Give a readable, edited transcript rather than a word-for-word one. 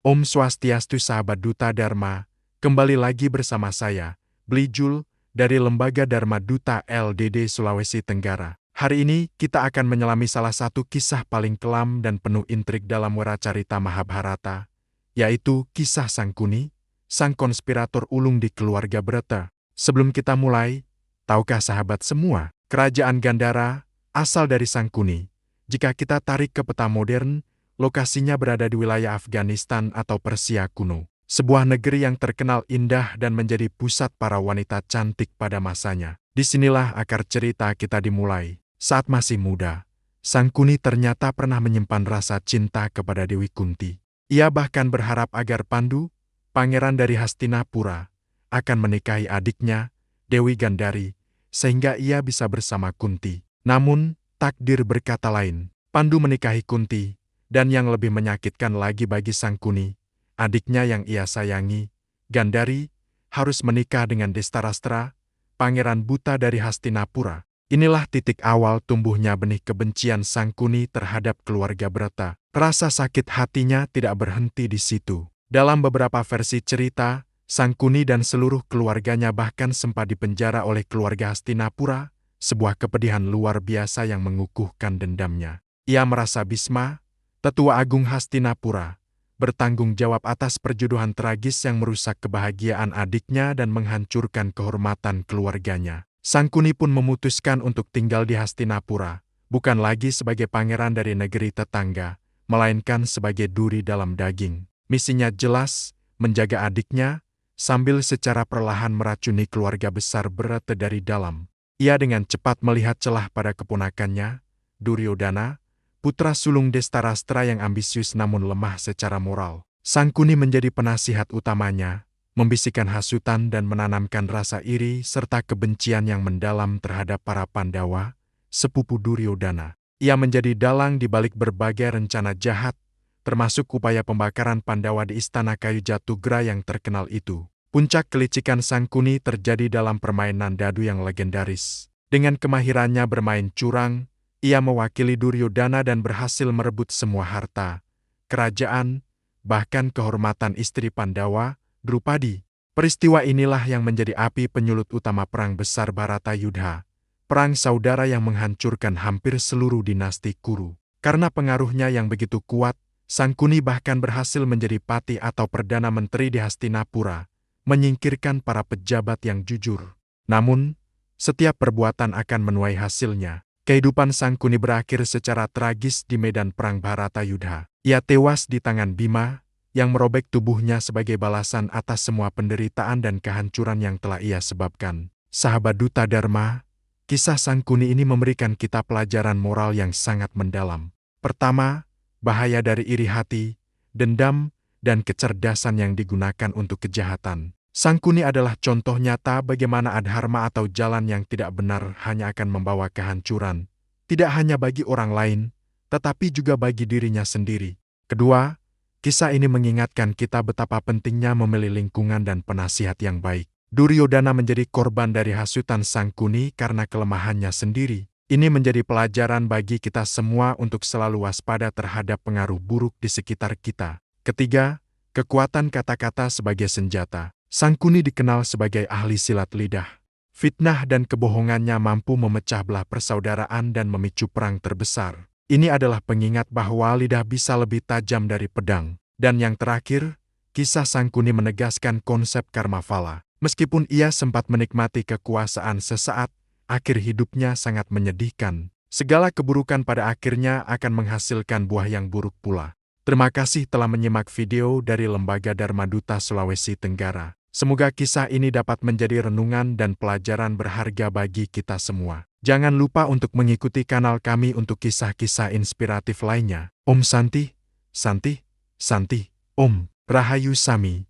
Om Swastiastu sahabat Duta Dharma, kembali lagi bersama saya, Blijul, dari Lembaga Dharma Duta LDD Sulawesi Tenggara. Hari ini kita akan menyelami salah satu kisah paling kelam dan penuh intrik dalam Wiracarita Mahabharata, yaitu kisah Sangkuni, sang konspirator ulung di keluarga Brata. Sebelum kita mulai, tahukah sahabat semua, kerajaan Gandhara asal dari Sangkuni. Jika kita tarik ke peta modern, lokasinya berada di wilayah Afghanistan atau Persia kuno, sebuah negeri yang terkenal indah dan menjadi pusat para wanita cantik pada masanya. Disinilah akar cerita kita dimulai. Saat masih muda, Sangkuni ternyata pernah menyimpan rasa cinta kepada Dewi Kunti. Ia bahkan berharap agar Pandu, pangeran dari Hastinapura, akan menikahi adiknya, Dewi Gandhari, sehingga ia bisa bersama Kunti. Namun, takdir berkata lain. Pandu menikahi Kunti, dan yang lebih menyakitkan lagi bagi Sangkuni, adiknya yang ia sayangi, Gandhari, harus menikah dengan Destarastra, pangeran buta dari Hastinapura. Inilah titik awal tumbuhnya benih kebencian Sangkuni terhadap keluarga Brata. Rasa sakit hatinya tidak berhenti di situ. Dalam beberapa versi cerita, Sangkuni dan seluruh keluarganya bahkan sempat dipenjara oleh keluarga Hastinapura, sebuah kepedihan luar biasa yang mengukuhkan dendamnya. Ia merasa Bisma, Tetua Agung Hastinapura, bertanggung jawab atas perjodohan tragis yang merusak kebahagiaan adiknya dan menghancurkan kehormatan keluarganya. Sangkuni pun memutuskan untuk tinggal di Hastinapura, bukan lagi sebagai pangeran dari negeri tetangga, melainkan sebagai duri dalam daging. Misinya jelas, menjaga adiknya, sambil secara perlahan meracuni keluarga besar Brata dari dalam. Ia dengan cepat melihat celah pada keponakannya, Duryodhana, putra sulung Destarastra yang ambisius namun lemah secara moral. Sangkuni menjadi penasihat utamanya, membisikkan hasutan dan menanamkan rasa iri serta kebencian yang mendalam terhadap para Pandawa, sepupu Duryodhana. Ia menjadi dalang di balik berbagai rencana jahat, termasuk upaya pembakaran Pandawa di Istana Kayu Jatugra yang terkenal itu. Puncak kelicikan Sangkuni terjadi dalam permainan dadu yang legendaris. Dengan kemahirannya bermain curang, ia mewakili Duryodhana dan berhasil merebut semua harta, kerajaan, bahkan kehormatan istri Pandawa, Drupadi. Peristiwa inilah yang menjadi api penyulut utama perang besar Bharatayuddha, perang saudara yang menghancurkan hampir seluruh dinasti Kuru. Karena pengaruhnya yang begitu kuat, Sangkuni bahkan berhasil menjadi pati atau perdana menteri di Hastinapura, menyingkirkan para pejabat yang jujur. Namun, setiap perbuatan akan menuai hasilnya. Kehidupan Sangkuni berakhir secara tragis di medan perang Bharatayuddha. Ia tewas di tangan Bima, yang merobek tubuhnya sebagai balasan atas semua penderitaan dan kehancuran yang telah ia sebabkan. Sahabat Duta Dharma, kisah Sangkuni ini memberikan kita pelajaran moral yang sangat mendalam. Pertama, bahaya dari iri hati, dendam, dan kecerdasan yang digunakan untuk kejahatan. Sangkuni adalah contoh nyata bagaimana adharma atau jalan yang tidak benar hanya akan membawa kehancuran, tidak hanya bagi orang lain, tetapi juga bagi dirinya sendiri. Kedua, kisah ini mengingatkan kita betapa pentingnya memilih lingkungan dan penasihat yang baik. Duryodhana menjadi korban dari hasutan Sangkuni karena kelemahannya sendiri. Ini menjadi pelajaran bagi kita semua untuk selalu waspada terhadap pengaruh buruk di sekitar kita. Ketiga, kekuatan kata-kata sebagai senjata. Sangkuni dikenal sebagai ahli silat lidah. Fitnah dan kebohongannya mampu memecah belah persaudaraan dan memicu perang terbesar. Ini adalah pengingat bahwa lidah bisa lebih tajam dari pedang. Dan yang terakhir, kisah Sangkuni menegaskan konsep karma phala. Meskipun ia sempat menikmati kekuasaan sesaat, akhir hidupnya sangat menyedihkan. Segala keburukan pada akhirnya akan menghasilkan buah yang buruk pula. Terima kasih telah menyimak video dari Lembaga Dharma Duta Sulawesi Tenggara. Semoga kisah ini dapat menjadi renungan dan pelajaran berharga bagi kita semua. Jangan lupa untuk mengikuti kanal kami untuk kisah-kisah inspiratif lainnya. Om Santi, Santi, Santi, Om Rahayu Sami.